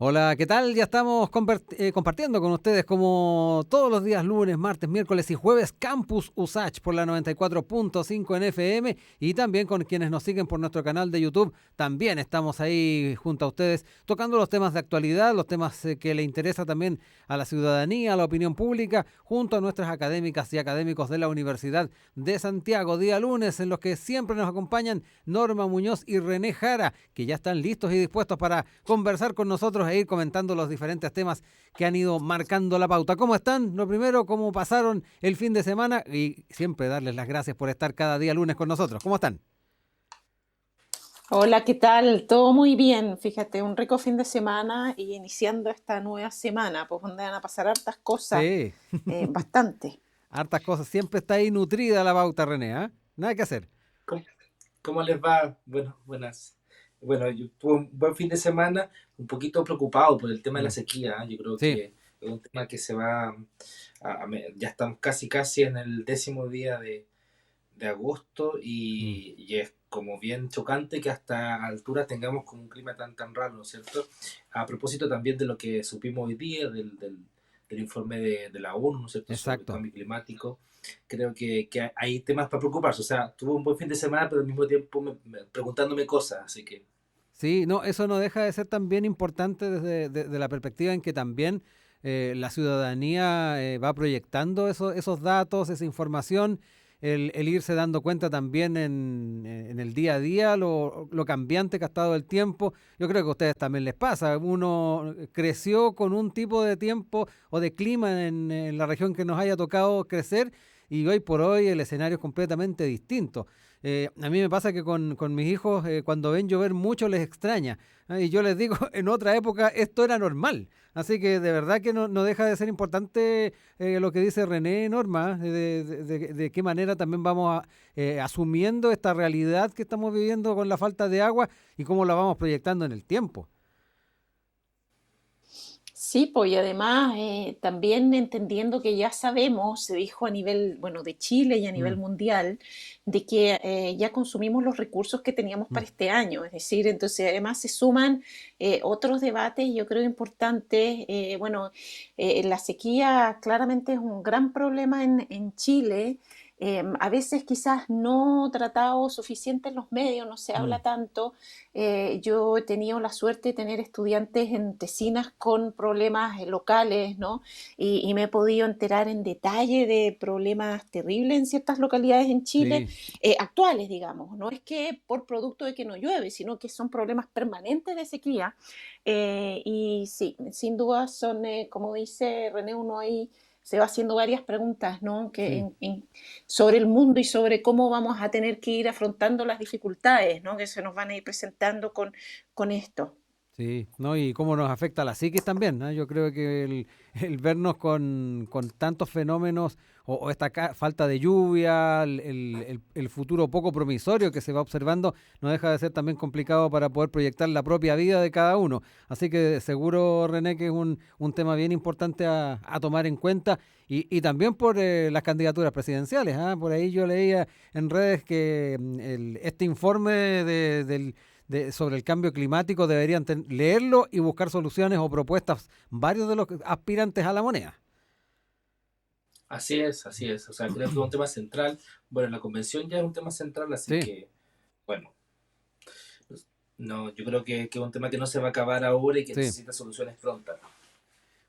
Hola, ¿qué tal? Ya estamos compartiendo con ustedes como todos los días, lunes, martes, miércoles y jueves, Campus USACH por la 94.5 en FM y también con quienes nos siguen por nuestro canal de YouTube. También estamos ahí junto a ustedes tocando los temas de actualidad, los temas que le interesa también a la ciudadanía, a la opinión pública, junto a nuestras académicas y académicos de la Universidad de Santiago. Día lunes en los que siempre nos acompañan Norma Muñoz y René Jara, que ya están listos y dispuestos para conversar con nosotros e ir comentando los diferentes temas que han ido marcando la pauta. ¿Cómo están? Lo primero, ¿cómo pasaron el fin de semana? Y siempre darles las gracias por estar cada día lunes con nosotros. ¿Cómo están? Hola, ¿qué tal? Todo muy bien. Fíjate, un rico fin de semana y iniciando esta nueva semana, pues donde van a pasar hartas cosas, Sí, bastante. hartas cosas. Siempre está ahí nutrida la pauta, René, ¿ah? Nada que hacer. ¿Cómo, cómo les va? Bueno, buenas. Bueno, yo tuve un buen fin de semana, un poquito preocupado por el tema de la Mm, sequía. ¿Eh? Yo creo sí, que es un tema que se va ya estamos casi en el 10.º día de agosto mm, y es como bien chocante que hasta alturas tengamos como un clima tan raro, ¿no es cierto? A propósito también de lo que supimos hoy día, del informe de la ONU, ¿no es cierto?, sobre el exacto. cambio climático. Creo que hay temas para preocuparse. O sea, tuve un buen fin de semana, pero al mismo tiempo preguntándome cosas, así que Sí, no, eso no deja de ser también importante desde de la perspectiva en que también la ciudadanía va proyectando esos datos, esa información, el irse dando cuenta también en el día a día, lo cambiante que ha estado el tiempo. Yo creo que a ustedes también les pasa. Uno creció con un tipo de tiempo o de clima en la región que nos haya tocado crecer y hoy por hoy el escenario es completamente distinto. A mí me pasa que con mis hijos, cuando ven llover mucho, les extraña. Y yo les digo, en otra época esto era normal. Así que de verdad que no deja de ser importante lo que dice René Norma, de qué manera también vamos asumiendo esta realidad que estamos viviendo con la falta de agua y cómo la vamos proyectando en el tiempo. Sí, pues y además también entendiendo que ya sabemos, se dijo a nivel, bueno, de Chile y a nivel Mm, mundial, de que ya consumimos los recursos que teníamos mm, para este año. Es decir, entonces además se suman otros debates, yo creo importantes. Bueno, la sequía claramente es un gran problema en Chile. A veces quizás no tratado suficiente en los medios, no se habla mm. tanto. Yo he tenido la suerte de tener estudiantes en tesinas con problemas locales, ¿no? Y me he podido enterar en detalle de problemas terribles en ciertas localidades en Chile, Sí. actuales, digamos. No es que por producto de que no llueve, sino que son problemas permanentes de sequía. Y sí, sin duda son, como dice René, uno ahí se va haciendo varias preguntas, ¿no? Sí. Sobre el mundo y sobre cómo vamos a tener que ir afrontando las dificultades, ¿no? Que se nos van a ir presentando con esto. Sí, ¿no? Y cómo nos afecta a la psiquis también, ¿no? Yo creo que el vernos con tantos fenómenos o esta falta de lluvia, el futuro poco promisorio que se va observando, no deja de ser también complicado para poder proyectar la propia vida de cada uno. Así que seguro, René, que es un tema bien importante a tomar en cuenta y también por las candidaturas presidenciales. ¿Ah? Por ahí yo leía en redes que este informe sobre el cambio climático deberían leerlo y buscar soluciones o propuestas varios de los aspirantes a la moneda. así es, así es. O sea, creo que es un tema central. Bueno, la convención ya es un tema central, así Sí. que, bueno, pues, no, yo creo que es un tema que no se va a acabar ahora y que Sí. necesita soluciones prontas.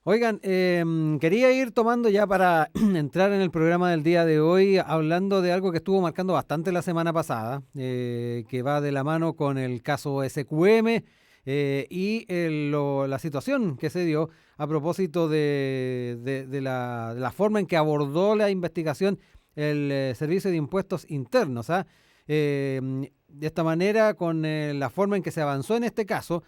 Oigan, quería ir tomando ya para entrar en el programa del día de hoy, hablando de algo que estuvo marcando bastante la semana pasada, que va de la mano con el caso SQM y la situación que se dio a propósito de la forma en que abordó la investigación el Servicio de Impuestos Internos. ¿Ah? De esta manera, con la forma en que se avanzó en este caso,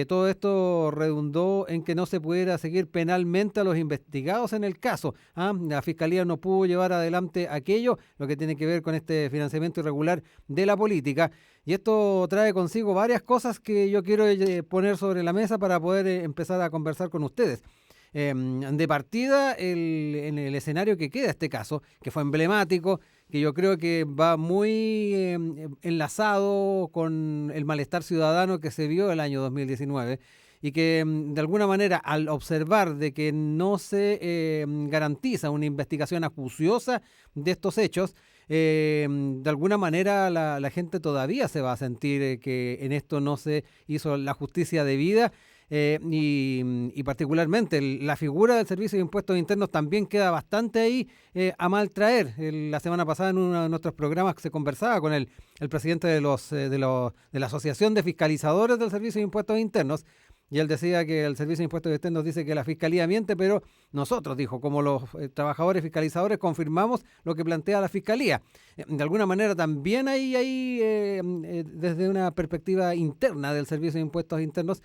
todo esto redundó en que no se pudiera seguir penalmente a los investigados en el caso. ¿Ah? La Fiscalía no pudo llevar adelante aquello, lo que tiene que ver con este financiamiento irregular de la política. Y esto trae consigo varias cosas que yo quiero poner sobre la mesa para poder empezar a conversar con ustedes. De partida, en el escenario que queda este caso, que fue emblemático, que yo creo que va muy enlazado con el malestar ciudadano que se vio el año 2019 y que de alguna manera al observar de que no se garantiza una investigación acuciosa de estos hechos, de alguna manera la gente todavía se va a sentir que en esto no se hizo la justicia debida. Y particularmente la figura del Servicio de Impuestos Internos también queda bastante ahí a mal traer. La semana pasada en uno de nuestros programas se conversaba con el presidente de la Asociación de Fiscalizadores del Servicio de Impuestos Internos, y él decía que el Servicio de Impuestos Internos dice que la Fiscalía miente, pero nosotros, dijo, como los trabajadores fiscalizadores, confirmamos lo que plantea la Fiscalía. De alguna manera también hay desde una perspectiva interna del Servicio de Impuestos Internos,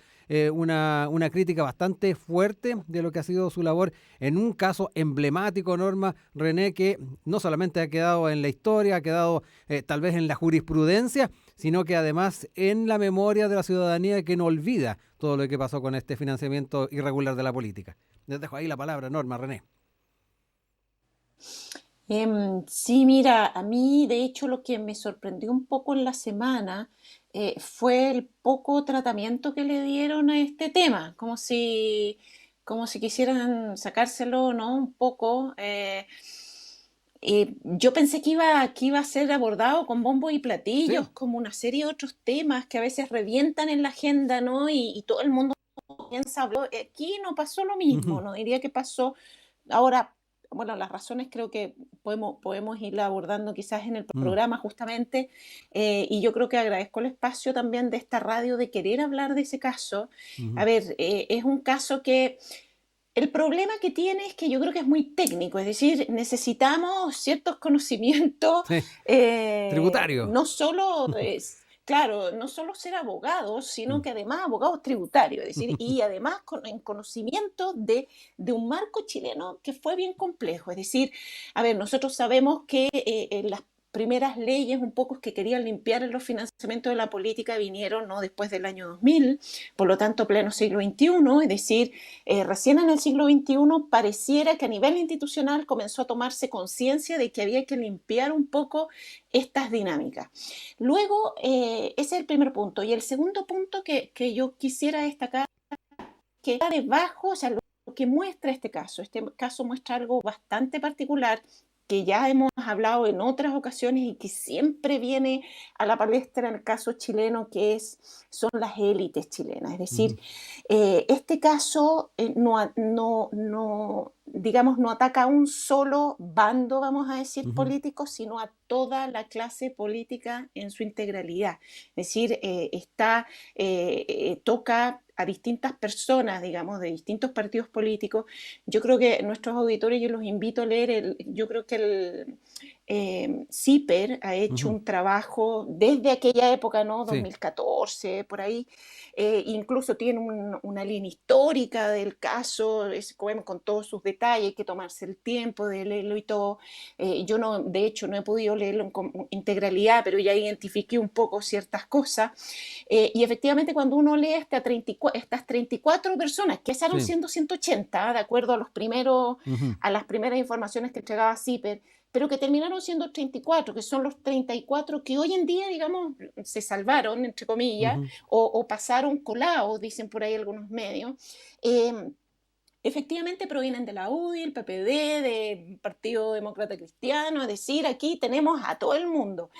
una crítica bastante fuerte de lo que ha sido su labor en un caso emblemático, Norma, René, que no solamente ha quedado en la historia, ha quedado tal vez en la jurisprudencia, sino que además en la memoria de la ciudadanía, que no olvida todo lo que pasó con este financiamiento irregular de la política. Les dejo ahí la palabra, Norma, René. Sí, mira, a mí de hecho lo que me sorprendió un poco en la semana fue el poco tratamiento que le dieron a este tema, como si quisieran sacárselo, ¿no? Un poco. Yo pensé que iba a ser abordado con bombos y platillos, Sí. como una serie de otros temas que a veces revientan en la agenda, ¿no? Y todo el mundo piensa, aquí no pasó lo mismo, Ujú. no diría que pasó. Ahora, bueno, las razones creo que podemos irla abordando quizás en el Mm. programa justamente, y yo creo que agradezco el espacio también de esta radio de querer hablar de ese caso. A Ujú. ver, es un caso que el problema que tiene es que yo creo que es muy técnico, es decir, necesitamos ciertos conocimientos, Sí. Tributario. no solo es, claro, no solo ser abogados, sino Mm. que además abogados tributarios, es decir, y además en conocimiento de un marco chileno que fue bien complejo. Es decir, a ver, nosotros sabemos que en las primeras leyes un poco que querían limpiar los financiamientos de la política vinieron, ¿no?, después del año 2000, por lo tanto pleno siglo XXI, es decir, recién en el siglo XXI pareciera que a nivel institucional comenzó a tomarse conciencia de que había que limpiar un poco estas dinámicas. Luego, ese es el primer punto. Y el segundo punto que yo quisiera destacar, que está debajo, o sea, lo que muestra este caso muestra algo bastante particular que ya hemos hablado en otras ocasiones y que siempre viene a la palestra en el caso chileno, son las élites chilenas. Es decir, Ujú. este caso digamos, no ataca a un solo bando, vamos a decir, Ujú. político, sino a toda la clase política en su integralidad. Es decir, toca a distintas personas, digamos, de distintos partidos políticos. Yo creo que nuestros auditores, yo los invito a leer, yo creo que el CIPER ha hecho Ujú. un trabajo desde aquella época, ¿no? Sí. 2014, por ahí. Incluso tiene una línea histórica del caso, con todos sus detalles, hay que tomarse el tiempo de leerlo y todo. Yo no, de hecho, no he podido leerlo en integralidad, pero ya identifiqué un poco ciertas cosas. Y efectivamente, cuando uno lee estas 34 personas, que empezaron Sí. siendo 180, de acuerdo Ujú. a las primeras informaciones que entregaba CIPER, pero que terminaron siendo 34, que son los 34 que hoy en día, digamos, se salvaron, entre comillas, Ujú. o pasaron colados, dicen por ahí algunos medios. Eh, Efectivamente provienen de la UDI, el PPD, del Partido Demócrata Cristiano, es decir, aquí tenemos a todo el mundo.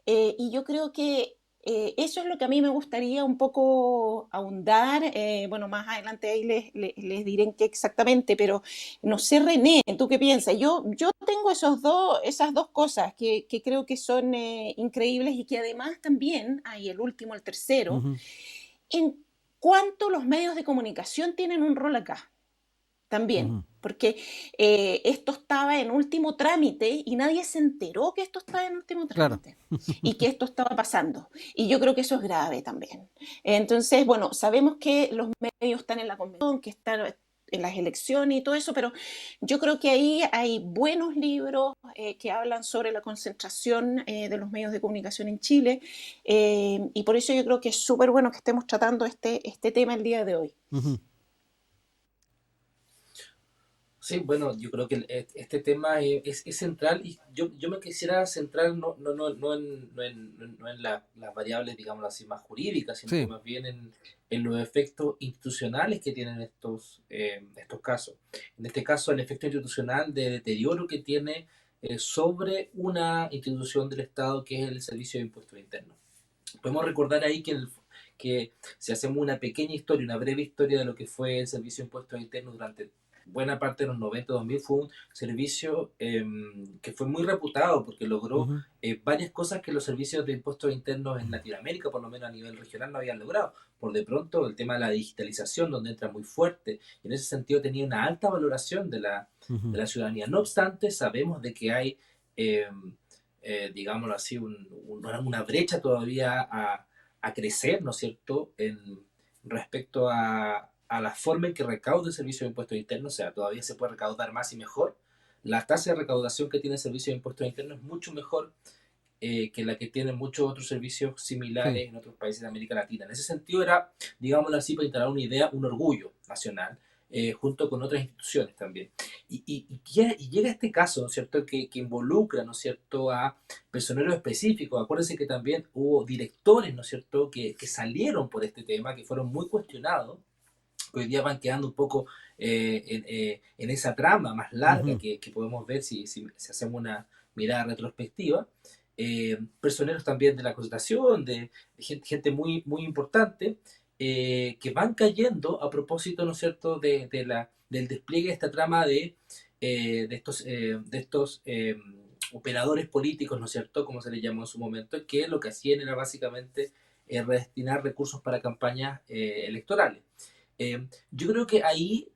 Y yo creo que eso es lo que a mí me gustaría un poco ahondar. Bueno, más adelante ahí les diré en qué exactamente, pero no sé, René, ¿tú qué piensas? Yo tengo esas dos cosas que creo que son increíbles y que además también, hay el último, el tercero, Ujú. en cuanto los medios de comunicación tienen un rol acá también, Ujú. porque esto estaba en último trámite y nadie se enteró que esto estaba en último Claro. trámite y que esto estaba pasando. Y yo creo que eso es grave también. Entonces, bueno, sabemos que los medios están en la convención, que están en las elecciones y todo eso, pero yo creo que ahí hay buenos libros que hablan sobre la concentración de los medios de comunicación en Chile, y por eso yo creo que es súper bueno que estemos tratando este tema el día de hoy. Ujú. Sí, bueno, yo creo que este tema es central y yo me quisiera centrar no en las variables, digamos así, más jurídicas, sino que Sí. más bien en los efectos institucionales que tienen estos casos. En este caso, el efecto institucional de deterioro que tiene sobre una institución del Estado que es el Servicio de Impuestos Internos. Podemos recordar ahí que si hacemos una pequeña historia, una breve historia de lo que fue el Servicio de Impuestos Internos durante buena parte de los 90-2000, fue un servicio que fue muy reputado porque logró Ujú. varias cosas que los servicios de impuestos internos en Latinoamérica, por lo menos a nivel regional, no habían logrado. Por de pronto, el tema de la digitalización, donde entra muy fuerte, y en ese sentido tenía una alta valoración de Ujú. la ciudadanía. No obstante, sabemos de que hay, eh, digámoslo así, una brecha todavía a crecer, ¿no es cierto?, respecto a la forma en que recauda el Servicio de Impuestos Internos. O sea, todavía se puede recaudar más y mejor. La tasa de recaudación que tiene el Servicio de Impuestos Internos es mucho mejor que la que tienen muchos otros servicios Sí. similares en otros países de América Latina. En ese sentido era, digámoslo así, para instalar una idea, un orgullo nacional, junto con otras instituciones también. Y llega este caso, ¿no es cierto?, que involucra, ¿no es cierto?, a personeros específicos. Acuérdense que también hubo directores, ¿no es cierto?, que salieron por este tema, que fueron muy cuestionados, que hoy día van quedando un poco en esa trama más larga Ujú. que podemos ver si hacemos una mirada retrospectiva. Personeros también de la concertación, de gente muy, muy importante, que van cayendo a propósito, ¿no es cierto?, del despliegue de esta trama de estos operadores políticos, ¿no es cierto?, como se les llamó en su momento, que lo que hacían era básicamente redestinar recursos para campañas electorales. Yo creo que ahí,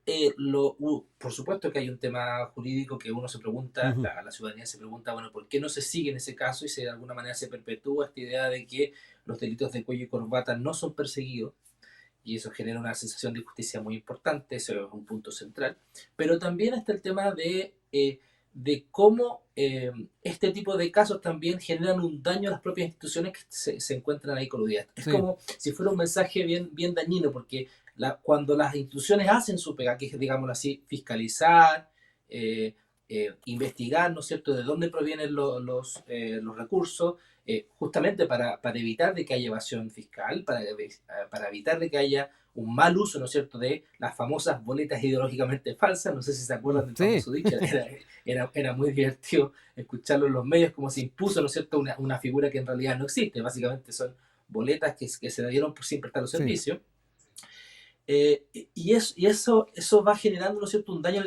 por supuesto que hay un tema jurídico que uno se pregunta, Ujú. la ciudadanía se pregunta, bueno, ¿por qué no se sigue en ese caso y de alguna manera se perpetúa esta idea de que los delitos de cuello y corbata no son perseguidos? Y eso genera una sensación de justicia muy importante, eso es un punto central. Pero también está el tema de cómo este tipo de casos también generan un daño a las propias instituciones que se encuentran ahí coludidas. Es Sí. como si fuera un mensaje bien, bien dañino, porque cuando las instituciones hacen su pega, que es, digámoslo así, fiscalizar, eh, investigar, ¿no es cierto?, de dónde provienen los recursos, justamente para evitar de que haya evasión fiscal, para evitar de que haya un mal uso, ¿no es cierto?, de las famosas boletas ideológicamente falsas. No sé si se acuerdan del Sí. famoso dicho, era muy divertido escucharlo en los medios, como se impuso, ¿no es cierto?, una figura que en realidad no existe. Básicamente son boletas que se dieron sin prestar los Sí. servicios. Y eso va generando, ¿no es cierto?, un daño a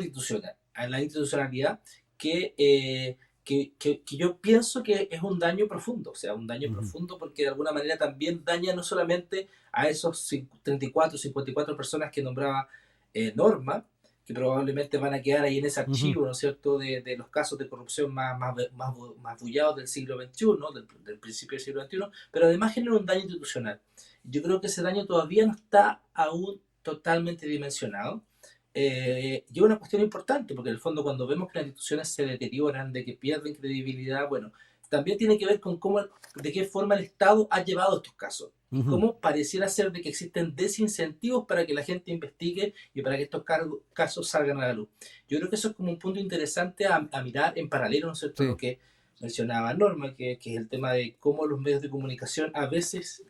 la institucionalidad que yo pienso que es un daño profundo. O sea, un daño Ujú. profundo porque de alguna manera también daña no solamente a esos 34, 54 personas que nombraba Norma, que probablemente van a quedar ahí en ese Ujú. archivo, ¿no es cierto?, de los casos de corrupción más bullados del siglo XXI, del principio del siglo XXI, pero además genera un daño institucional. Yo creo que ese daño todavía no está aún totalmente dimensionado. Y es una cuestión importante, porque en el fondo cuando vemos que las instituciones se deterioran, de que pierden credibilidad, bueno, también tiene que ver con de qué forma el Estado ha llevado estos casos y Ujú. cómo pareciera ser de que existen desincentivos para que la gente investigue y para que estos casos salgan a la luz. Yo creo que eso es como un punto interesante a mirar en paralelo, ¿no es cierto?, a lo Sí. que mencionaba Norma, que es el tema de cómo los medios de comunicación a veces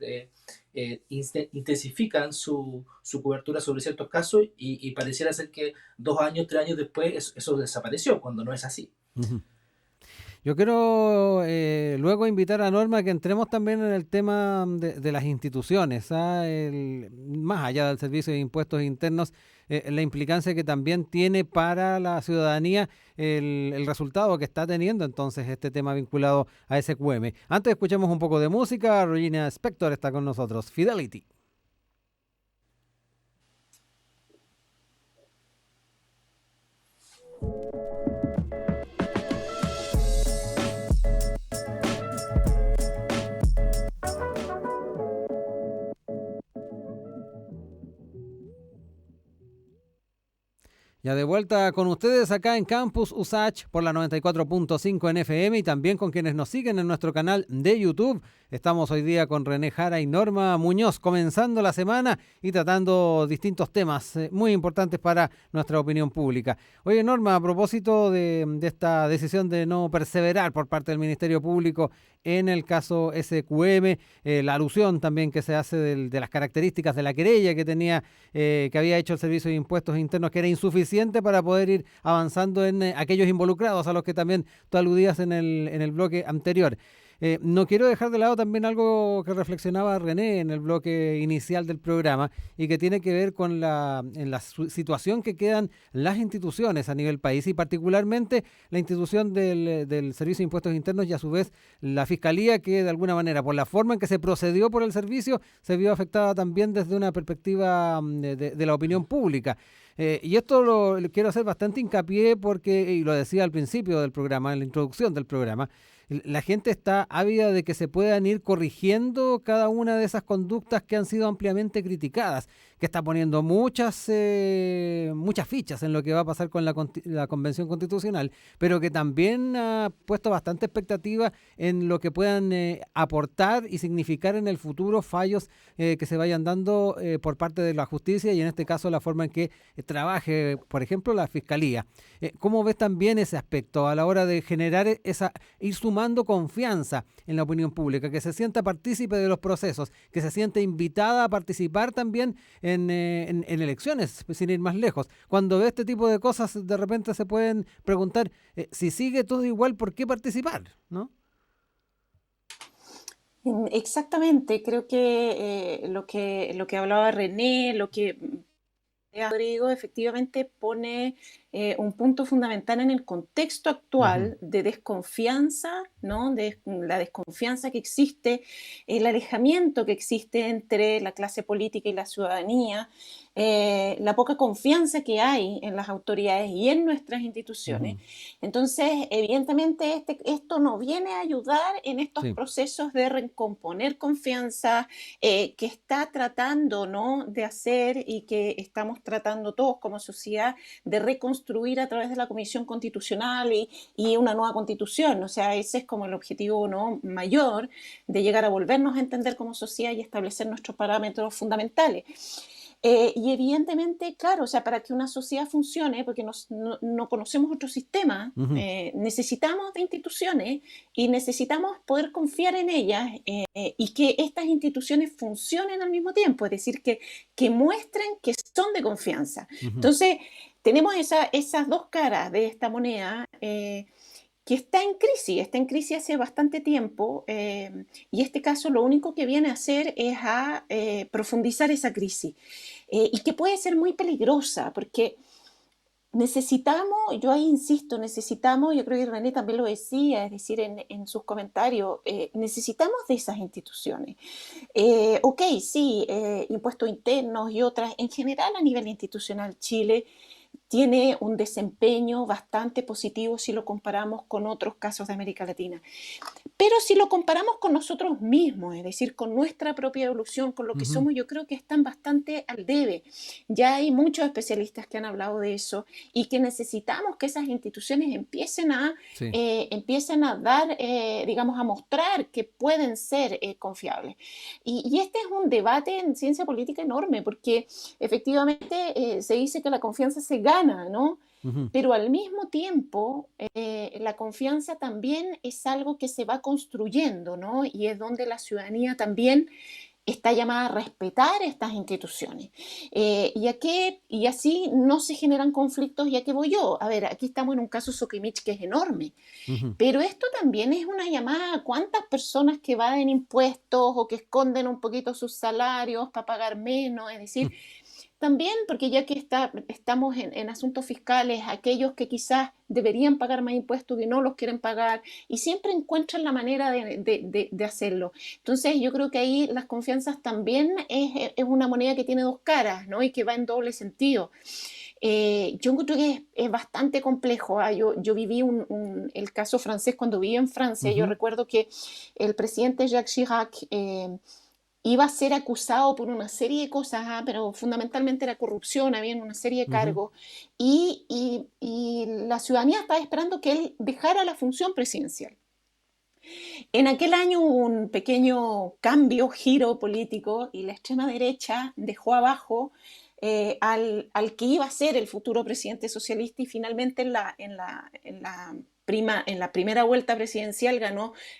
intensifican su cobertura sobre ciertos casos y pareciera ser que 2 años, 3 años después eso desapareció, cuando no es así. Ujú. Yo quiero luego invitar a Norma que entremos también en el tema de las instituciones, más allá del Servicio de Impuestos Internos, la implicancia que también tiene para la ciudadanía el resultado que está teniendo entonces este tema vinculado a SQM. Antes escuchemos un poco de música. Regina Spector está con nosotros. Fidelity. Ya de vuelta con ustedes acá en Campus USACH por la 94.5 en FM y también con quienes nos siguen en nuestro canal de YouTube Estamos hoy día con René Jara y Norma Muñoz, comenzando la semana y tratando distintos temas muy importantes para nuestra opinión pública. Oye, Norma, a propósito de esta decisión de no perseverar por parte del Ministerio Público en el caso SQM, la alusión también que se hace de las características de la querella que tenía, que había hecho el Servicio de Impuestos Internos, que era insuficiente para poder ir avanzando en aquellos involucrados a los que también tú aludías en el bloque anterior. No quiero dejar de lado también algo que reflexionaba René en el bloque inicial del programa y que tiene que ver con la situación que quedan las instituciones a nivel país y particularmente la institución del Servicio de Impuestos Internos y a su vez la Fiscalía, que de alguna manera por la forma en que se procedió por el servicio se vio afectada también desde una perspectiva de la opinión pública. Y esto lo quiero hacer bastante hincapié porque, y lo decía al principio del programa, en la introducción del programa, la gente está ávida de que se puedan ir corrigiendo cada una de esas conductas que han sido ampliamente criticadas, que está poniendo muchas fichas en lo que va a pasar con la Convención Constitucional, pero que también ha puesto bastante expectativa en lo que puedan aportar y significar en el futuro fallos que se vayan dando por parte de la justicia y en este caso la forma en que trabaje, por ejemplo, la Fiscalía. ¿Cómo ves también ese aspecto a la hora de generar ir sumando confianza en la opinión pública, que se sienta partícipe de los procesos, que se sienta invitada a participar también en elecciones, sin ir más lejos? Cuando ve este tipo de cosas, de repente se pueden preguntar, si sigue todo igual, ¿por qué participar? ¿No? Exactamente, creo que lo que hablaba René, lo que Rodrigo efectivamente pone un punto fundamental en el contexto Ujú. actual de desconfianza, ¿no? De la desconfianza que existe, el alejamiento que existe entre la clase política y la ciudadanía, la poca confianza que hay en las autoridades y en nuestras instituciones. Ujú. Entonces, evidentemente, esto nos viene a ayudar en estos Sí. procesos de recomponer confianza que está tratando, ¿no?, de hacer y que estamos tratando todos como sociedad de reconstruir a través de la Comisión Constitucional y una nueva constitución. O sea, ese es como el objetivo, ¿no?, mayor de llegar a volvernos a entender como sociedad y establecer nuestros parámetros fundamentales. Y evidentemente, claro, o sea, para que una sociedad funcione, porque no conocemos otro sistema, Ujú. necesitamos de instituciones y necesitamos poder confiar en ellas y que estas instituciones funcionen al mismo tiempo, es decir, que muestren que son de confianza. Ujú. Entonces, tenemos esas dos caras de esta moneda. Que está en crisis hace bastante tiempo, y este caso lo único que viene a hacer es a profundizar esa crisis, y que puede ser muy peligrosa, porque necesitamos, yo ahí insisto, necesitamos, yo creo que René también lo decía, es decir, en sus comentarios, necesitamos de esas instituciones. Ok, sí, impuestos internos y otras, en general a nivel institucional, Chile tiene un desempeño bastante positivo si lo comparamos con otros casos de América Latina. Pero si lo comparamos con nosotros mismos, es decir, con nuestra propia evolución, con lo que Ujú. somos, yo creo que están bastante al debe. Ya hay muchos especialistas que han hablado de eso y que necesitamos que esas instituciones Sí. empiecen a dar, digamos, a mostrar que pueden ser confiables. Y este es un debate en ciencia política enorme, porque efectivamente se dice que la confianza se gana, ¿no? Ujú. Pero al mismo tiempo, la confianza también es algo que se va construyendo, ¿no? Y es donde la ciudadanía también está llamada a respetar estas instituciones. Y así no se generan conflictos. ¿Y a qué voy yo? A ver, aquí estamos en un caso Sokimich que es enorme, Ujú. pero esto también es una llamada a cuántas personas que evaden impuestos o que esconden un poquito sus salarios para pagar menos, es decir, también, porque ya que estamos en asuntos fiscales, aquellos que quizás deberían pagar más impuestos y no los quieren pagar, y siempre encuentran la manera de hacerlo. Entonces, yo creo que ahí las confianzas también es una moneda que tiene dos caras, ¿no? Y que va en doble sentido. Yo creo que es bastante complejo. Yo viví el caso francés cuando viví en Francia. Yo Ujú. recuerdo que el presidente Jacques Chirac iba a ser acusado por una serie de cosas, pero fundamentalmente era corrupción, había una serie de Ujú. cargos, y la ciudadanía estaba esperando que él dejara la función presidencial. En aquel año hubo un pequeño cambio, giro político, y la extrema derecha dejó abajo al que iba a ser el futuro presidente socialista, y finalmente en la primera vuelta presidencial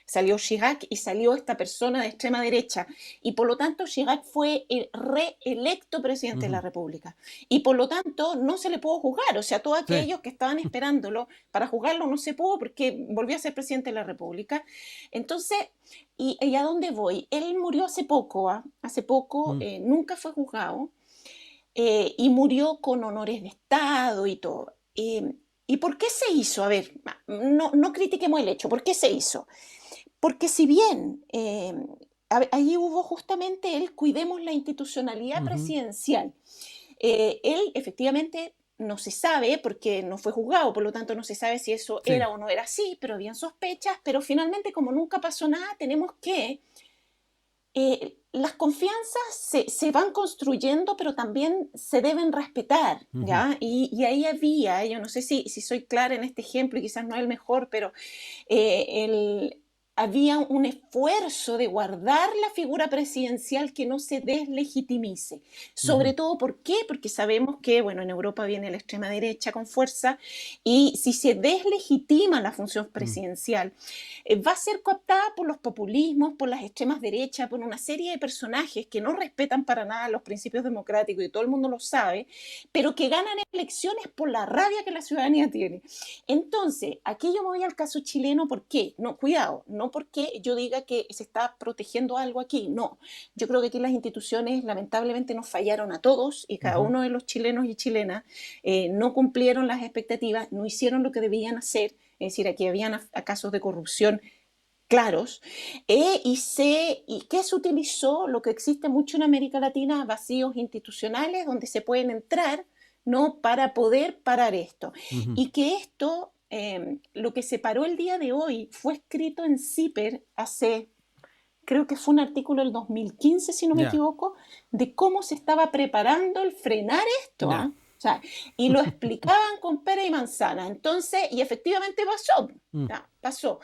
salió Chirac y salió esta persona de extrema derecha. Y por lo tanto Chirac fue reelecto presidente de la República. Y por lo tanto no se le pudo juzgar. O sea, todos Sí. aquellos que estaban esperándolo para juzgarlo no se pudo porque volvió a ser presidente de la República. Entonces, ¿y a dónde voy? Él murió hace poco, nunca fue juzgado, y murió con honores de Estado y todo. ¿Y por qué se hizo? A ver, no critiquemos el hecho. ¿Por qué se hizo? Porque si bien ahí hubo justamente el cuidemos la institucionalidad presidencial, él efectivamente no se sabe porque no fue juzgado, por lo tanto no se sabe si eso Sí. era o no era así, pero habían sospechas, pero finalmente como nunca pasó nada, tenemos que las confianzas se van construyendo, pero también se deben respetar, ¿ya? Y ahí había, yo no sé si soy clara en este ejemplo y quizás no es el mejor, pero había un esfuerzo de guardar la figura presidencial que no se deslegitimice. Sobre todo, ¿por qué? Porque sabemos que, bueno, en Europa viene la extrema derecha con fuerza, y si se deslegitima la función presidencial, va a ser cooptada por los populismos, por las extremas derechas, por una serie de personajes que no respetan para nada los principios democráticos, y todo el mundo lo sabe, pero que ganan elecciones por la rabia que la ciudadanía tiene. Entonces, aquí yo me voy al caso chileno. ¿Por qué? No, cuidado, no porque yo diga que se está protegiendo algo aquí, no. Yo creo que aquí las instituciones lamentablemente nos fallaron a todos, y cada uno de los chilenos y chilenas no cumplieron las expectativas, no hicieron lo que debían hacer. Es decir, aquí habían casos de corrupción claros, y que se utilizó lo que existe mucho en América Latina, vacíos institucionales donde se pueden entrar, ¿no?, para poder parar esto. Y que esto, lo que se paró el día de hoy, fue escrito en CIPER creo que fue un artículo del 2015, si no me equivoco, de cómo se estaba preparando el frenar esto, ¿ah? O sea, y lo explicaban con pera y manzana. Entonces, y efectivamente pasó.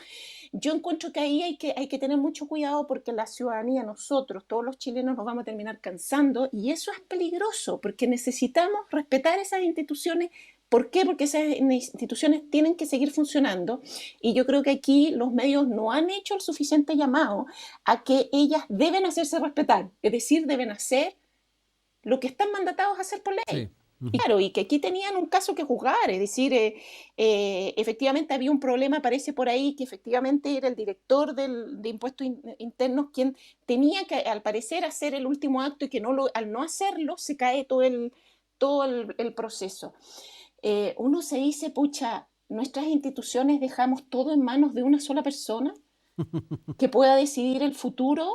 Yo encuentro que ahí hay que tener mucho cuidado, porque la ciudadanía, nosotros, todos los chilenos, nos vamos a terminar cansando, y eso es peligroso, porque necesitamos respetar esas instituciones. ¿Por qué? Porque esas instituciones tienen que seguir funcionando, y yo creo que aquí los medios no han hecho el suficiente llamado a que ellas deben hacerse respetar, es decir, deben hacer lo que están mandatados a hacer por ley. Sí. Y claro, y que aquí tenían un caso que juzgar, es decir, efectivamente había un problema, parece por ahí, que efectivamente era el director de impuestos internos quien tenía que, al parecer, hacer el último acto, y que al no hacerlo se cae todo el proceso. Uno se dice, pucha, nuestras instituciones dejamos todo en manos de una sola persona que pueda decidir el futuro.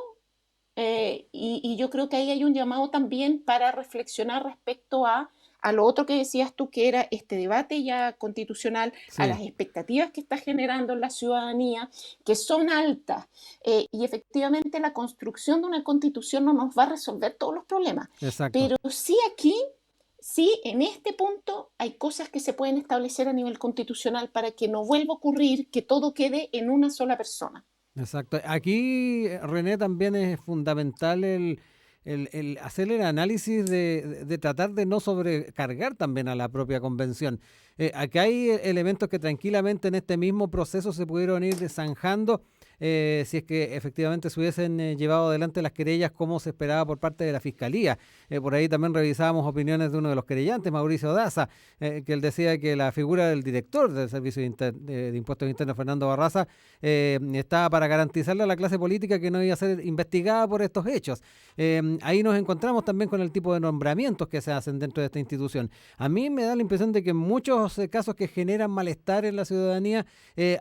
Y yo creo que ahí hay un llamado también para reflexionar respecto a lo otro que decías tú, que era este debate ya constitucional, a las expectativas que está generando en la ciudadanía, que son altas, y efectivamente la construcción de una constitución no nos va a resolver todos los problemas. Exacto. Pero sí, en este punto hay cosas que se pueden establecer a nivel constitucional para que no vuelva a ocurrir que todo quede en una sola persona. Exacto. Aquí, René, también es fundamental el hacer el análisis de tratar de no sobrecargar también a la propia convención. Aquí hay elementos que tranquilamente en este mismo proceso se pudieron ir zanjando, si es que efectivamente se hubiesen llevado adelante las querellas como se esperaba por parte de la Fiscalía. Por ahí también revisábamos opiniones de uno de los querellantes, Mauricio Daza, que él decía que la figura del director del Servicio de Impuestos Internos, Fernando Barraza, estaba para garantizarle a la clase política que no iba a ser investigada por estos hechos. Ahí nos encontramos también con el tipo de nombramientos que se hacen dentro de esta institución. A mí me da la impresión de que en muchos casos que generan malestar en la ciudadanía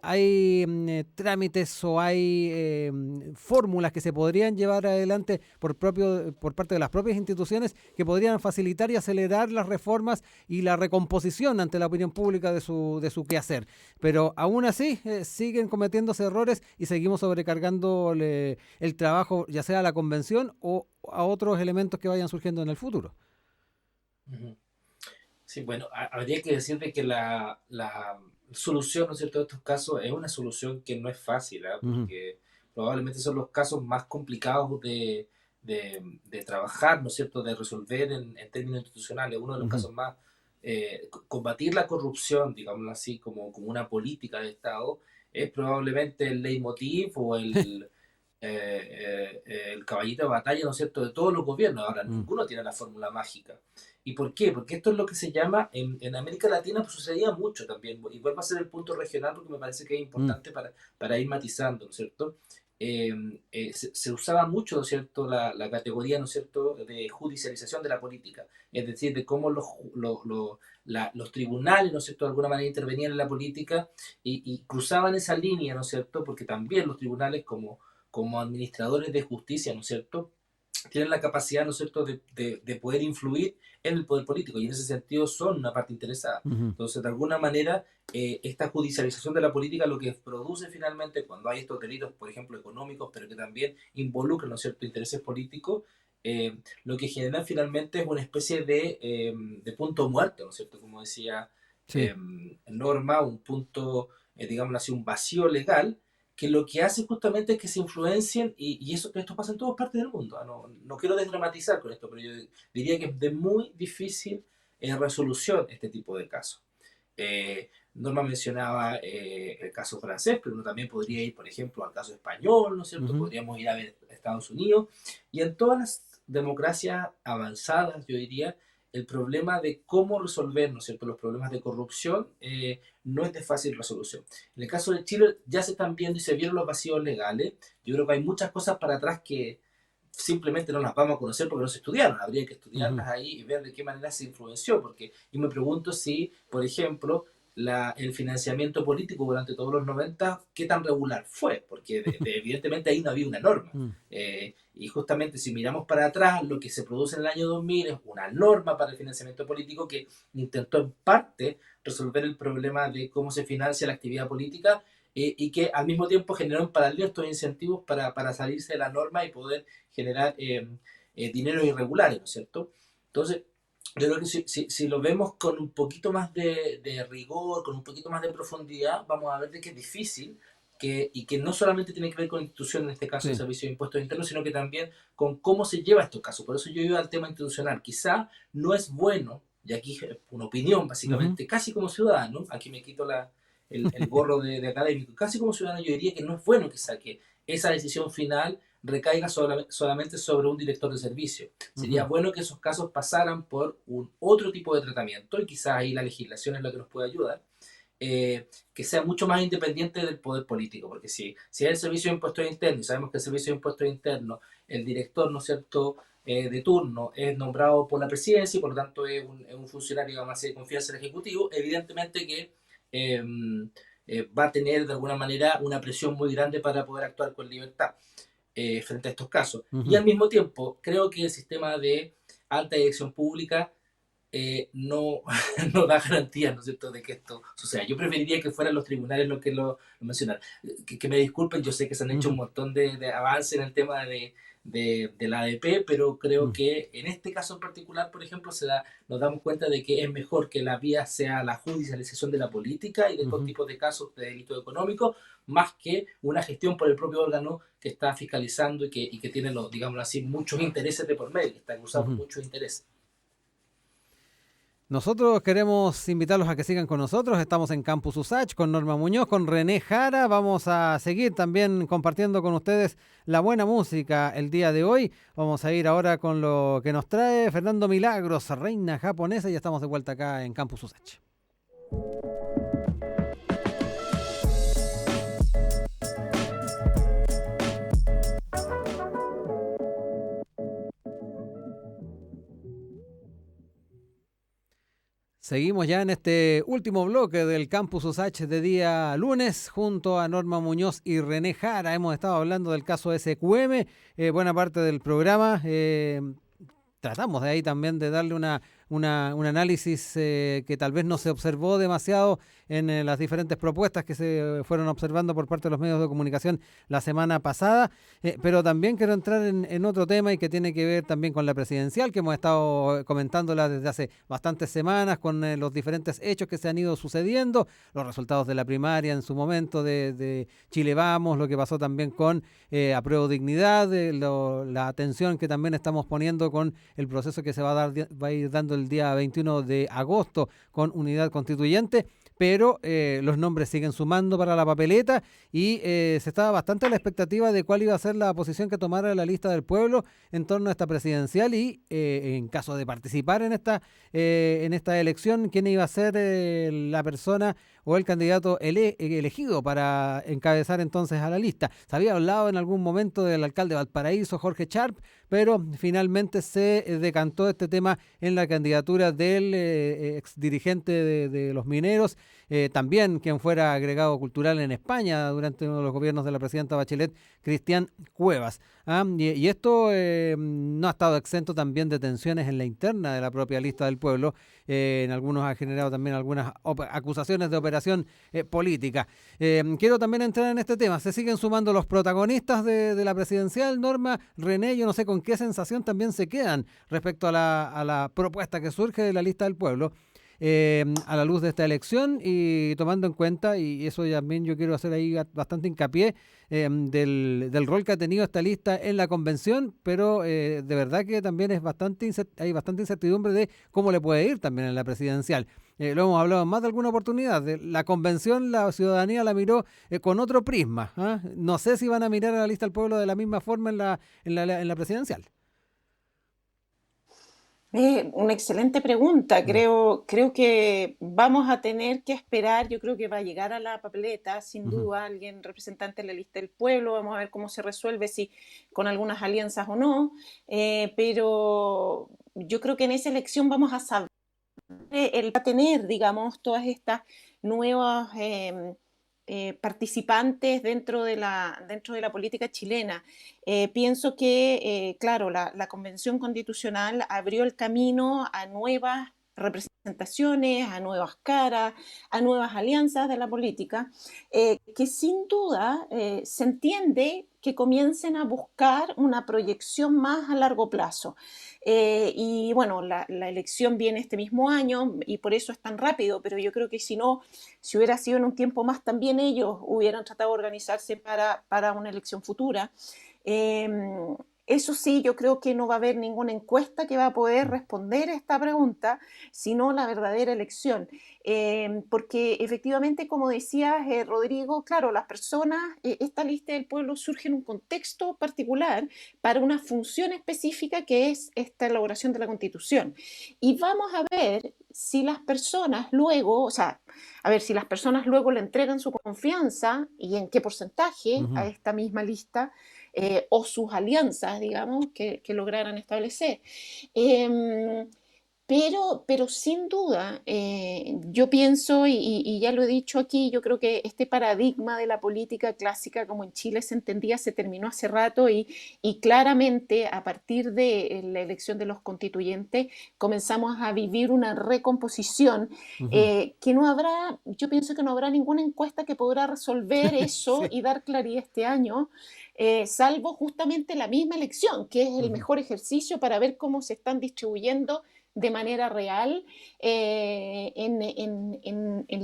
hay trámites o hay fórmulas que se podrían llevar adelante por parte de las propias instituciones que podrían facilitar y acelerar las reformas y la recomposición ante la opinión pública de su quehacer. Pero aún así siguen cometiéndose errores y seguimos sobrecargando el trabajo, ya sea a la convención o a otros elementos que vayan surgiendo en el futuro. Sí, bueno, habría que decir de que la solución, ¿no es cierto?, de estos casos es una solución que no es fácil, ¿ah? Ujú, Porque probablemente son los casos más complicados de trabajar, ¿no es cierto?, de resolver en términos institucionales. Uno de los ujú, casos más, combatir la corrupción, digámoslo así, como una política de Estado, es probablemente el leitmotiv o el caballito de batalla, ¿no es cierto?, de todos los gobiernos. Ahora, mm, ninguno tiene la fórmula mágica. ¿Y por qué? Porque esto es lo que se llama, en América Latina pues, sucedía mucho también, y vuelvo a ser el punto regional porque me parece que es mm, importante para ir matizando, ¿no es cierto? Se usaba mucho, ¿no es cierto?, la categoría, ¿no es cierto?, de judicialización de la política, es decir, de cómo los tribunales, ¿no es cierto?, de alguna manera intervenían en la política y cruzaban esa línea, ¿no es cierto?, porque también los tribunales como administradores de justicia, ¿no es cierto?, tienen la capacidad, ¿no es cierto?, de poder influir en el poder político y en ese sentido son una parte interesada. ujú, Entonces, de alguna manera, esta judicialización de la política lo que produce finalmente cuando hay estos delitos, por ejemplo, económicos, pero que también involucran, ¿no es cierto?, intereses políticos, lo que genera finalmente es una especie de punto muerto, ¿no es cierto?, como decía sí. Norma, un punto, digámoslo así, un vacío legal que lo que hace justamente es que se influencien, y eso, esto pasa en todas partes del mundo. ¿Ah? No quiero desdramatizar con esto, pero yo diría que es de muy difícil resolución este tipo de casos. Norma mencionaba el caso francés, pero uno también podría ir, por ejemplo, al caso español, ¿no es cierto? Ujú, Podríamos ir a ver Estados Unidos. Y en todas las democracias avanzadas, yo diría, el problema de cómo resolver, ¿no es cierto?, los problemas de corrupción no es de fácil resolución. En el caso de Chile ya se están viendo y se vieron los vacíos legales. Yo creo que hay muchas cosas para atrás que simplemente no las vamos a conocer porque no se estudiaron. Habría que ujú. estudiarlas ahí y ver de qué manera se influenció. Porque yo me pregunto si, por ejemplo, el financiamiento político durante todos los 90, qué tan regular fue, porque evidentemente ahí no había una norma. Mm, Y justamente si miramos para atrás, lo que se produce en el año 2000 es una norma para el financiamiento político que intentó en parte resolver el problema de cómo se financia la actividad política y que al mismo tiempo generó en paralelo estos incentivos para salirse de la norma y poder generar dinero irregulares, ¿no es cierto? Entonces, yo creo que si lo vemos con un poquito más de rigor, con un poquito más de profundidad, vamos a ver de que es difícil y que no solamente tiene que ver con la institución, en este caso el sí. Servicio de Impuestos Internos, sino que también con cómo se lleva estos casos. Por eso yo iba al tema institucional. Quizá no es bueno, y aquí una opinión Ujú, básicamente, casi como ciudadano, aquí me quito el gorro de académico, casi como ciudadano yo diría que no es bueno que esa decisión final recaiga solamente sobre un director de servicio. Sería ujú, bueno que esos casos pasaran por un otro tipo de tratamiento y quizás ahí la legislación es lo que nos puede ayudar. Que sea mucho más independiente del poder político, porque si es el servicio de impuestos internos, y sabemos que el servicio de impuestos internos, el director, ¿no es cierto?, de turno es nombrado por la presidencia y por lo tanto es un funcionario, digamos así, de confianza del Ejecutivo, evidentemente que eh, va a tener de alguna manera una presión muy grande para poder actuar con libertad frente a estos casos. Y ujú. al mismo tiempo, creo que el sistema de alta dirección pública no, no da garantías, ¿no es cierto?, de que esto suceda. Yo preferiría que fueran los tribunales los que lo mencionaran. Que me disculpen, yo sé que se han hecho un Ujú, montón de avances en el tema de la ADP, pero creo mm, que en este caso en particular, por ejemplo, nos damos cuenta de que es mejor que la vía sea la judicialización de la política y de estos ujú. tipos de casos de delito económico, más que una gestión por el propio órgano que está fiscalizando y que tiene, digamos así, muchos intereses de por medio, que está cruzando Ujú. muchos intereses. Nosotros queremos invitarlos a que sigan con nosotros. Estamos en Campus USACH con Norma Muñoz, con René Jara. Vamos a seguir también compartiendo con ustedes la buena música el día de hoy. Vamos a ir ahora con lo que nos trae Fernando Milagros, reina japonesa, y ya estamos de vuelta acá en Campus USACH. Seguimos ya en este último bloque del Campus USACH de día lunes junto a Norma Muñoz y René Jara. Hemos estado hablando del caso SQM, buena parte del programa. Tratamos de ahí también de darle una un análisis que tal vez no se observó demasiado en las diferentes propuestas que se fueron observando por parte de los medios de comunicación la semana pasada, pero también quiero entrar en otro tema y que tiene que ver también con la presidencial, que hemos estado comentándola desde hace bastantes semanas con los diferentes hechos que se han ido sucediendo, los resultados de la primaria en su momento de Chile Vamos, lo que pasó también con Apruebo Dignidad, la atención que también estamos poniendo con el proceso que se va a ir dando el día 21 de agosto con Unidad Constituyente, pero los nombres siguen sumando para la papeleta y se estaba bastante a la expectativa de cuál iba a ser la posición que tomara la lista del pueblo en torno a esta presidencial y en caso de participar en esta elección, quién iba a ser la persona o el candidato elegido para encabezar entonces a la lista. Se había hablado en algún momento del alcalde de Valparaíso, Jorge Sharp, pero finalmente se decantó este tema en la candidatura del exdirigente de los mineros, también quien fuera agregado cultural en España durante uno de los gobiernos de la presidenta Bachelet, Cristian Cuevas. Y esto no ha estado exento también de tensiones en la interna de la propia lista del pueblo. En algunos ha generado también algunas acusaciones de operación política. Quiero también entrar en este tema. Se siguen sumando los protagonistas de la presidencial. Norma, René, yo no sé con qué sensación también se quedan respecto a la propuesta que surge de la lista del pueblo. A la luz de esta elección y tomando en cuenta, y eso también yo quiero hacer ahí bastante hincapié, del rol que ha tenido esta lista en la convención, pero de verdad que también hay bastante incertidumbre de cómo le puede ir también en la presidencial. Lo hemos hablado en más de alguna oportunidad. De la convención, la ciudadanía la miró con otro prisma. No sé si van a mirar a la lista del pueblo de la misma forma en la presidencial. Una excelente pregunta. Creo que vamos a tener que esperar. Yo creo que va a llegar a la papeleta, sin duda, alguien representante de la lista del pueblo. Vamos a ver cómo se resuelve, si con algunas alianzas o no. Pero yo creo que en esa elección vamos a saber, él va a tener, digamos, todas estas nuevas participantes dentro de la política chilena. Pienso que, claro, la Convención Constitucional abrió el camino a nuevas representaciones, a nuevas caras, a nuevas alianzas de la política, que sin duda se entiende que comiencen a buscar una proyección más a largo plazo. Y bueno, la elección viene este mismo año y por eso es tan rápido, pero yo creo que si hubiera sido en un tiempo más, también ellos hubieran tratado de organizarse para una elección futura. Eso sí, yo creo que no va a haber ninguna encuesta que va a poder responder a esta pregunta, sino la verdadera elección. Porque efectivamente, como decía Rodrigo, claro, las personas, esta lista del pueblo surge en un contexto particular para una función específica que es esta elaboración de la Constitución. Y vamos a ver si las personas luego, o sea, a ver si las personas luego le entregan su confianza y en qué porcentaje a esta misma lista, o sus alianzas, digamos, que lograran establecer. Pero sin duda, yo pienso, y ya lo he dicho aquí, yo creo que este paradigma de la política clásica como en Chile se entendía, se terminó hace rato y claramente a partir de la elección de los constituyentes comenzamos a vivir una recomposición que no habrá, yo pienso que no habrá ninguna encuesta que podrá resolver eso Sí. y dar claridad este año. Salvo justamente la misma elección, que es el mejor ejercicio para ver cómo se están distribuyendo de manera real en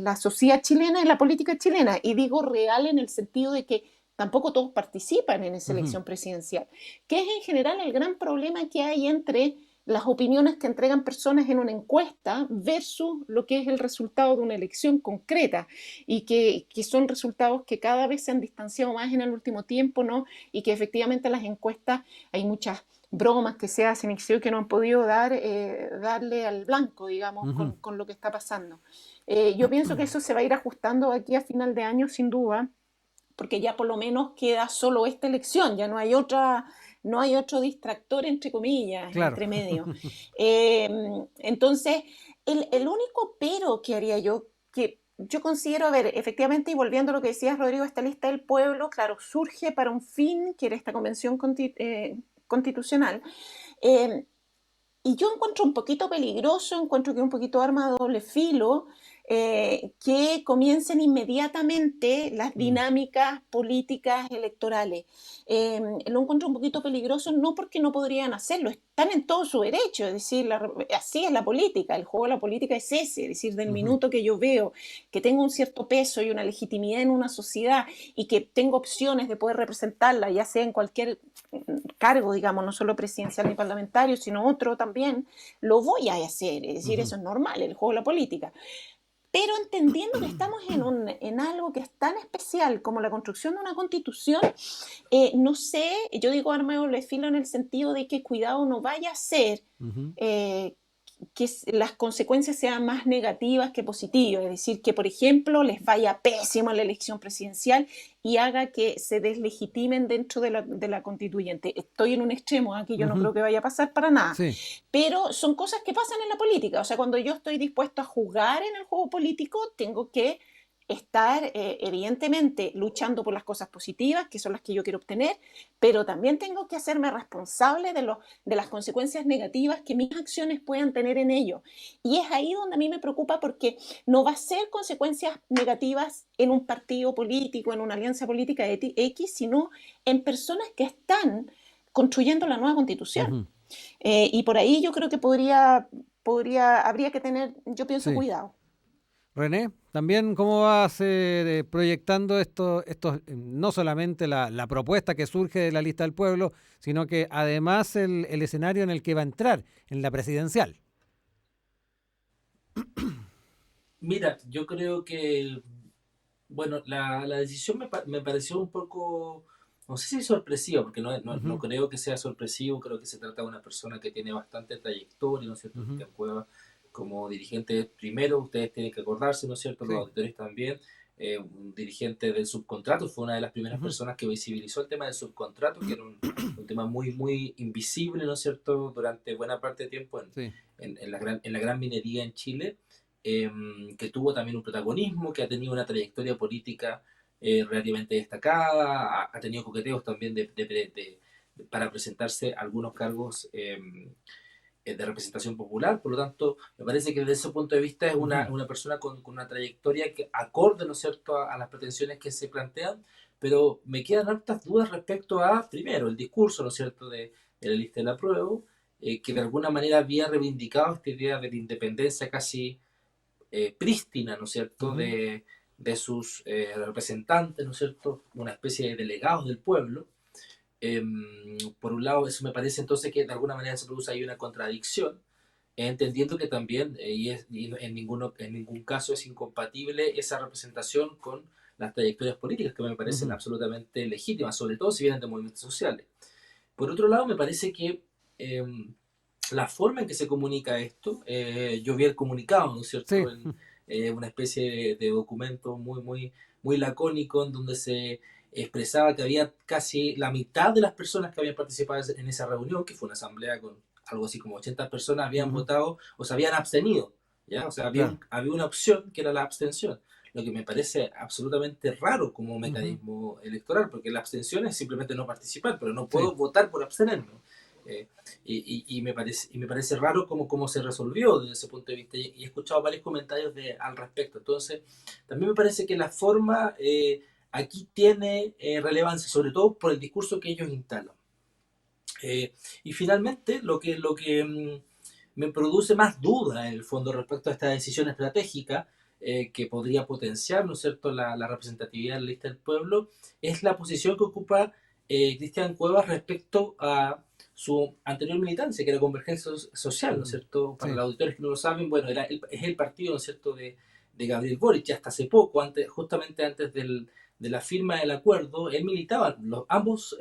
la sociedad chilena, en la política chilena. Y digo real en el sentido de que tampoco todos participan en esa elección presidencial, que es en general el gran problema que hay entre las opiniones que entregan personas en una encuesta versus lo que es el resultado de una elección concreta, y que son resultados que cada vez se han distanciado más en el último tiempo, ¿no? Y que efectivamente las encuestas, hay muchas bromas que se hacen y que no han podido darle al blanco, digamos, con lo que está pasando. Yo pienso que eso se va a ir ajustando aquí a final de año, sin duda, porque ya por lo menos queda solo esta elección, ya no hay otro distractor, entre comillas, Claro. entre medio. Entonces, el único pero que haría yo, que yo considero, a ver, efectivamente, y volviendo a lo que decías, Rodrigo, esta lista del pueblo, claro, surge para un fin, que era esta convención constitucional, Y yo encuentro un poquito peligroso, encuentro que es un poquito arma de doble filo, que comiencen inmediatamente las Mm, dinámicas políticas electorales. Lo encuentro un poquito peligroso, no porque no podrían hacerlo, están en todo su derecho, es decir, así es la política, el juego de la política es ese, es decir, del ujú, minuto que yo veo que tengo un cierto peso y una legitimidad en una sociedad y que tengo opciones de poder representarla, ya sea en cualquier cargo, digamos, no solo presidencial ni parlamentario, sino otro también, lo voy a hacer, es decir, ujú. eso es normal, el juego de la política. Pero entendiendo que estamos en algo que es tan especial como la construcción de una constitución, no sé, yo digo arma de doble filo en el sentido de que cuidado no vaya a ser Ujú. eh, que las consecuencias sean más negativas que positivas, es decir, que por ejemplo les vaya pésimo en la elección presidencial y haga que se deslegitimen dentro de la constituyente. Estoy en un extremo, aquí yo no Ujú. creo que vaya a pasar para nada, Sí. pero son cosas que pasan en la política, o sea, cuando yo estoy dispuesto a jugar en el juego político, tengo que estar evidentemente luchando por las cosas positivas, que son las que yo quiero obtener, pero también tengo que hacerme responsable de las consecuencias negativas que mis acciones puedan tener en ello. Y es ahí donde a mí me preocupa porque no va a ser consecuencias negativas en un partido político, en una alianza política X, sino en personas que están construyendo la nueva constitución. Ujú. Y por ahí yo creo que habría que tener, yo pienso, Sí. cuidado. René, también cómo vas proyectando no solamente la propuesta que surge de la lista del pueblo, sino que además el escenario en el que va a entrar, en la presidencial. Mira, yo creo que, bueno, la decisión me pareció un poco, no sé si sorpresiva, porque no Ujú, creo que sea sorpresivo, creo que se trata de una persona que tiene bastante trayectoria, ¿no es cierto? ujú. Cristian Cueva como dirigente primero, ustedes tienen que acordarse, ¿no es cierto? Los Sí. auditores también, un dirigente del subcontrato, fue una de las primeras Ujú, personas que visibilizó el tema del subcontrato, que era un tema muy, muy invisible, ¿no es cierto?, durante buena parte de tiempo sí. en la gran minería en Chile, eh, que tuvo también un protagonismo, que ha tenido una trayectoria política relativamente destacada, ha tenido coqueteos también para presentarse a algunos cargos de representación popular, por lo tanto, me parece que desde ese punto de vista es Ujú, una persona con una trayectoria que acorde, ¿no es cierto?, a las pretensiones que se plantean, pero me quedan hartas dudas respecto a, primero, el discurso, ¿no es cierto?, de la lista de la prueba, que de alguna manera había reivindicado esta idea de la independencia casi prístina, ¿no es cierto?, ujú, de sus representantes, ¿no es cierto?, una especie de delegados del pueblo. Eh, por un lado, eso me parece entonces que de alguna manera se produce ahí una contradicción, entendiendo que también, y en ningún caso es incompatible esa representación con las trayectorias políticas que me parecen ujú. absolutamente legítimas, sobre todo si vienen de movimientos sociales. Por otro lado, me parece que eh, la forma en que se comunica esto, yo vi el comunicado, ¿no es Sí. cierto?, en una especie de documento muy, muy, muy lacónico en donde se expresaba que había casi la mitad de las personas que habían participado en esa reunión, que fue una asamblea con algo así como 80 personas, habían Ujú, votado o se habían abstenido, ¿ya? O sea, claro. había una opción que era la abstención, lo que me parece absolutamente raro como Ujú, mecanismo electoral, porque la abstención es simplemente no participar, pero no sí. puedo votar por abstenerme. Eh, y me parece raro cómo se resolvió desde ese punto de vista. Y he escuchado varios comentarios al respecto. Entonces, también me parece que la forma aquí tiene relevancia, sobre todo por el discurso que ellos instalan. Y finalmente, lo que me produce más duda en el fondo respecto a esta decisión estratégica que podría potenciar, ¿no es cierto?, la representatividad en la lista del pueblo, es la posición que ocupa Cristian Cuevas respecto a su anterior militancia, que era Convergencia Social, ¿no es Ujú, cierto? Para sí. los auditores que no lo saben, bueno, es el partido, ¿no es cierto?, de Gabriel Boric, hasta hace poco, justamente antes de la firma del acuerdo, él militaba, ambos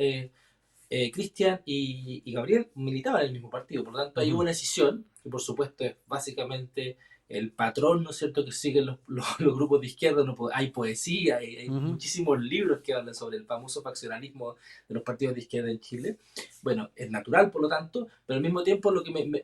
Cristian y Gabriel militaban en el mismo partido, por lo tanto hay Ujú, una decisión, que por supuesto es básicamente el patrón, ¿no es cierto?, que siguen los grupos de izquierda, no, hay poesía, hay ujú. muchísimos libros que hablan sobre el famoso faccionalismo de los partidos de izquierda en Chile. Bueno, es natural, por lo tanto, pero al mismo tiempo lo que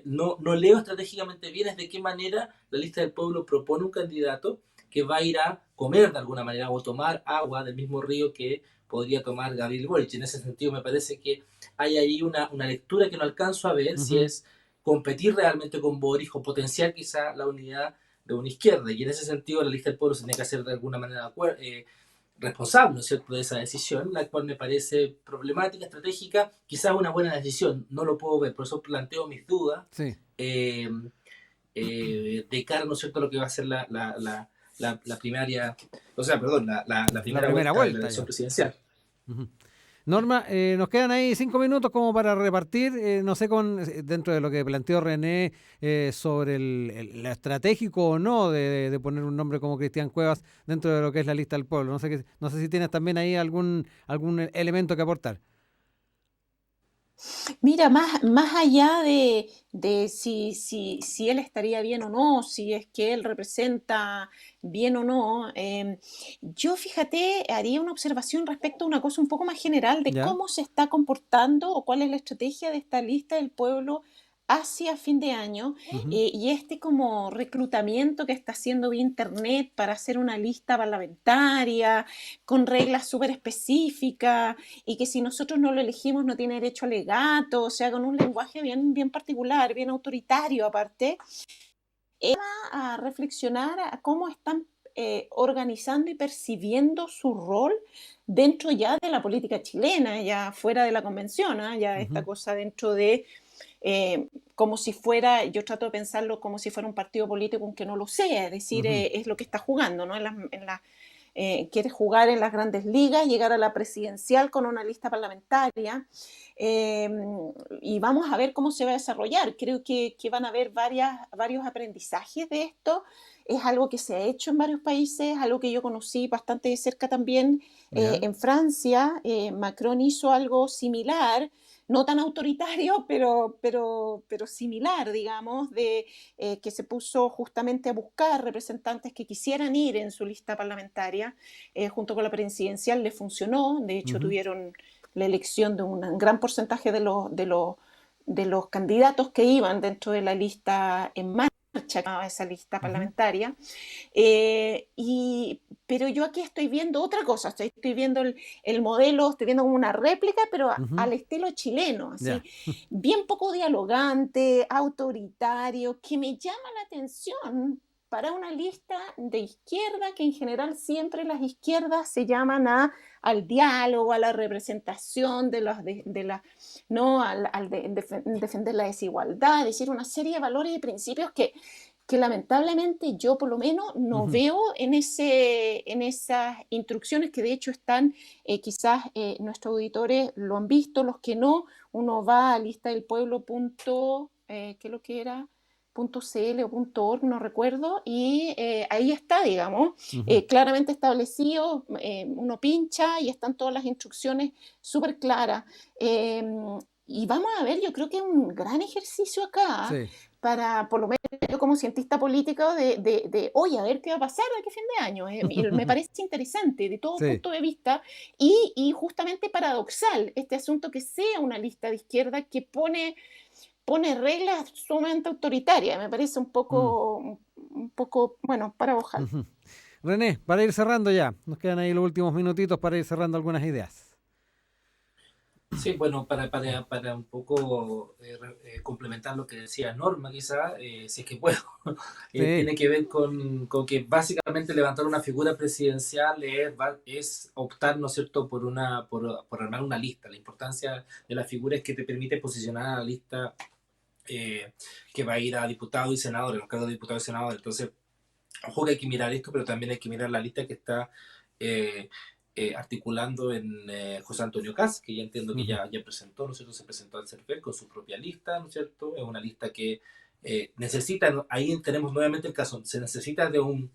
no leo estratégicamente bien es de qué manera la lista del pueblo propone un candidato que va a ir a comer de alguna manera o tomar agua del mismo río que podría tomar Gabriel Boric. En ese sentido me parece que hay ahí una lectura que no alcanzo a ver si Ujú. es competir realmente con Boric o potenciar quizá la unidad de una izquierda. Y en ese sentido la lista del pueblo se tiene que hacer de alguna manera responsable, ¿no es cierto?, de esa decisión, la cual me parece problemática, estratégica, quizás una buena decisión, no lo puedo ver, por eso planteo mis dudas Sí. eh, de cara, ¿no es cierto?, a lo que va a ser la primaria, o sea, perdón, la La primera primera vuelta de la vuelta elección ya. presidencial. Ujú. Norma, nos quedan ahí 5 minutos como para repartir, no sé, dentro de lo que planteó René sobre lo estratégico o no de poner un nombre como Cristian Cuevas dentro de lo que es la lista del pueblo. No sé si tienes también ahí algún elemento que aportar. Mira, más allá de si él estaría bien o no, si es que él representa bien o no, yo fíjate, haría una observación respecto a una cosa un poco más general de ¿Ya? cómo se está comportando o cuál es la estrategia de esta lista del pueblo hacia fin de año Ujú. y este como reclutamiento que está haciendo vía internet para hacer una lista parlamentaria con reglas súper específicas y que si nosotros no lo elegimos no tiene derecho a alegato, o sea, con un lenguaje bien particular, bien autoritario aparte, a reflexionar a cómo están organizando y percibiendo su rol dentro ya de la política chilena, ya fuera de la convención, ¿eh? Ya esta Ujú. cosa dentro de como si fuera, yo trato de pensarlo como si fuera un partido político aunque no lo sea, es decir, Ujú. es lo que está jugando, ¿no? Quiere jugar en las grandes ligas, llegar a la presidencial con una lista parlamentaria eh, y vamos a ver cómo se va a desarrollar. Creo que van a haber varios aprendizajes de esto. Es algo que se ha hecho en varios países, algo que yo conocí bastante de cerca también ¿Ya? en Francia. Macron hizo algo similar, no tan autoritario, pero similar, digamos, que se puso justamente a buscar representantes que quisieran ir en su lista parlamentaria, junto con la presidencial, le funcionó, de hecho Ujú. tuvieron la elección de un gran porcentaje de los candidatos que iban dentro de la lista en marcha, esa lista Ujú. parlamentaria, pero yo aquí estoy viendo otra cosa, estoy viendo el modelo, estoy viendo como una réplica, pero Ujú. al estilo chileno, Ya. así, bien poco dialogante, autoritario, que me llama la atención para una lista de izquierda, que en general siempre las izquierdas se llaman al diálogo, a la representación ¿no? Defender la desigualdad, es decir, una serie de valores y principios que lamentablemente yo por lo menos no Ujú. veo en esas instrucciones que de hecho están, quizás nuestros auditores lo han visto, los que no, uno va a lista del pueblo ¿qué es lo que era? .cl o .org, no recuerdo, y ahí está, digamos, Ujú. claramente establecido, uno pincha y están todas las instrucciones súper claras. Eh, y vamos a ver, yo creo que es un gran ejercicio acá Sí. para, por lo menos yo como cientista político, oye, a ver qué va a pasar de aquí a fin de año. Y me parece interesante de todo Sí. punto de vista y justamente paradoxal este asunto que sea una lista de izquierda que pone reglas sumamente autoritarias. Me parece Mm. un poco, bueno, paradojal. Ujú. René, para ir cerrando ya, nos quedan ahí los últimos minutitos para ir cerrando algunas ideas. Sí, bueno, para un poco complementar lo que decía Norma, quizá, si es que puedo, Sí. tiene que ver con que básicamente levantar una figura presidencial es optar, ¿no es cierto?, por armar una lista. La importancia de la figura es que te permite posicionar a la lista eh, que va a ir a diputados y senadores, los cargos de diputados y senadores. Entonces, ojo que hay que mirar esto, pero también hay que mirar la lista que está eh, articulando en José Antonio Caz, que ya entiendo que Ujú. ya presentó, ¿no es cierto? Se presentó al CERVEL con su propia lista, ¿no es cierto? Es una lista que necesita, ¿no? Ahí tenemos nuevamente el caso, se necesita de un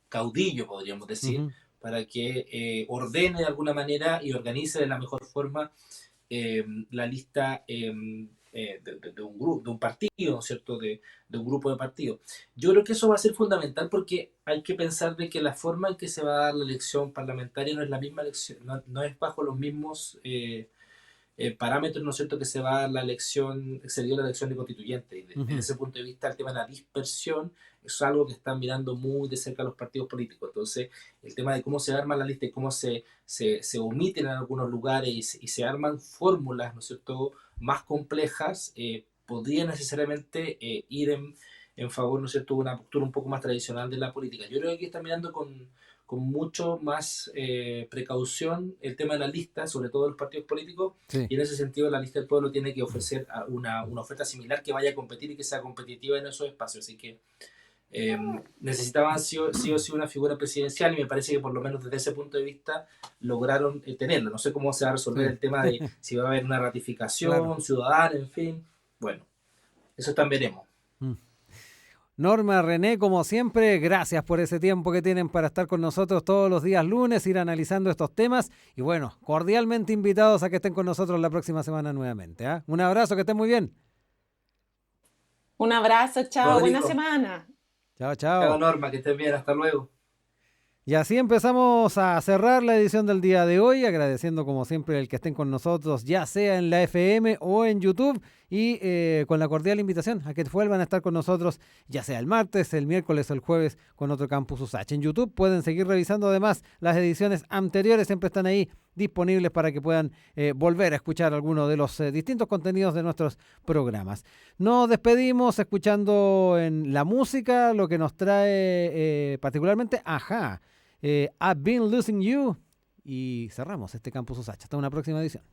caudillo, podríamos decir, Ujú. para que ordene de alguna manera y organice de la mejor forma la lista de un grupo, de un partido, ¿no es cierto? De un grupo de partidos. Yo creo que eso va a ser fundamental porque hay que pensar de que la forma en que se va a dar la elección parlamentaria no es la misma elección, no es bajo los mismos parámetros, ¿no es cierto?, que se va a la elección, se dio la elección de constituyente. Y desde ese punto de vista, el tema de la dispersión es algo que están mirando muy de cerca los partidos políticos. Entonces, el tema de cómo se arma la lista y cómo se omiten en algunos lugares y se arman fórmulas, ¿no es cierto?, más complejas, podría necesariamente ir en favor, ¿no es cierto?, de una postura un poco más tradicional de la política. Yo creo que aquí están mirando con mucho más precaución el tema de la lista, sobre todo los partidos políticos, Sí. y en ese sentido la lista del pueblo tiene que ofrecer una oferta similar que vaya a competir y que sea competitiva en esos espacios. Así que necesitaban sí o sí una figura presidencial, y me parece que por lo menos desde ese punto de vista lograron tenerlo. No sé cómo se va a resolver Sí. el tema de si va a haber una Claro. ratificación ciudadana, en fin. Bueno, eso también veremos. Mm. Norma, René, como siempre, gracias por ese tiempo que tienen para estar con nosotros todos los días lunes, ir analizando estos temas y bueno, cordialmente invitados a que estén con nosotros la próxima semana nuevamente. ¿Ah? Un abrazo, que estén muy bien. Un abrazo, chao, buena Rodrigo, semana. Chao, chao chao. Norma, que estés bien, hasta luego. Y así empezamos a cerrar la edición del día de hoy, agradeciendo como siempre el que estén con nosotros, ya sea en la FM o en YouTube, y con la cordial invitación a que vuelvan a estar con nosotros, ya sea el martes, el miércoles o el jueves, con otro Campus USACH. En YouTube pueden seguir revisando además las ediciones anteriores, siempre están ahí disponibles para que puedan volver a escuchar alguno de los distintos contenidos de nuestros programas. Nos despedimos escuchando en la música lo que nos trae particularmente Ajá. I've Been Losing You, y cerramos este Campus USACH. Hasta una próxima edición.